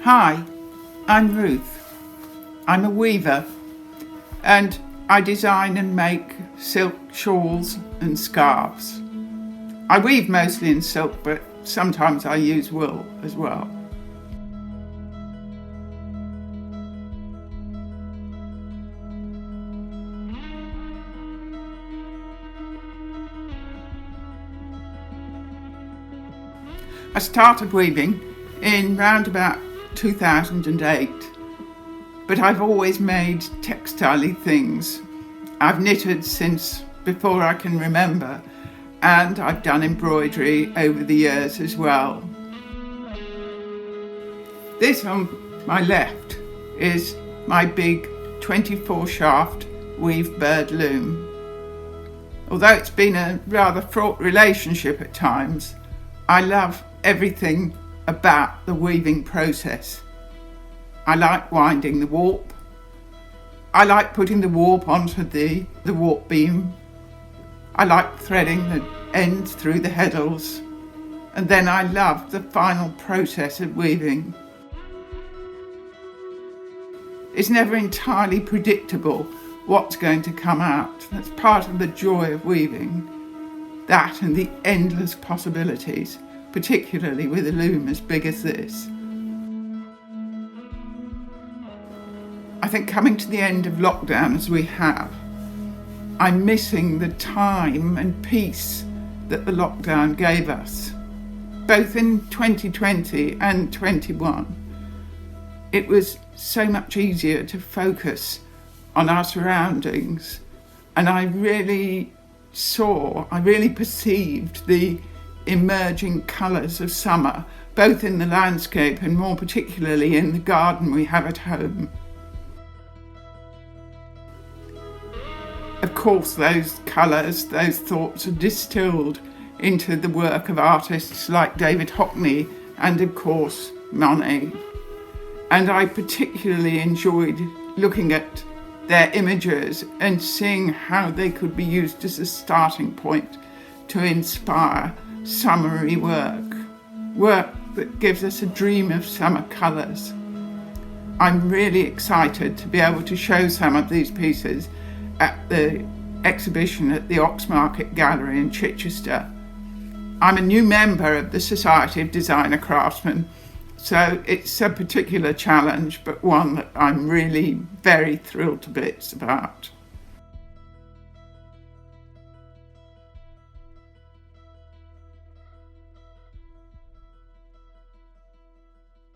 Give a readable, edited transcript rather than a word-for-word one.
Hi, I'm Ruth. I'm a weaver and I design and make silk shawls and scarves. I weave mostly in silk, but sometimes I use wool as well. I started weaving in round about 2008, but I've always made textile things. I've knitted since before I can remember, and I've done embroidery over the years as well. This on my left is my big 24 shaft weave bird loom. Although it's been a rather fraught relationship at times, I love everything about the weaving process. I like winding the warp. I like putting the warp onto the warp beam. I like threading the ends through the heddles. And then I love the final process of weaving. It's never entirely predictable what's going to come out. That's part of the joy of weaving. That and the endless possibilities, particularly with a loom as big as this. I think coming to the end of lockdown as we have, I'm missing the time and peace that the lockdown gave us. Both in 2020 and 21, it was so much easier to focus on our surroundings, and I really perceived the emerging colours of summer, both in the landscape and more particularly in the garden we have at home. Of course, those colours, those thoughts are distilled into the work of artists like David Hockney and of course Monet. And I particularly enjoyed looking at their images and seeing how they could be used as a starting point to inspire summery work that gives us a dream of summer colours. I'm really excited to be able to show some of these pieces at the exhibition at the Oxmarket Gallery in Chichester. I'm a new member of the Society of Designer Craftsmen, so it's a particular challenge, but one that I'm really very thrilled to bits about.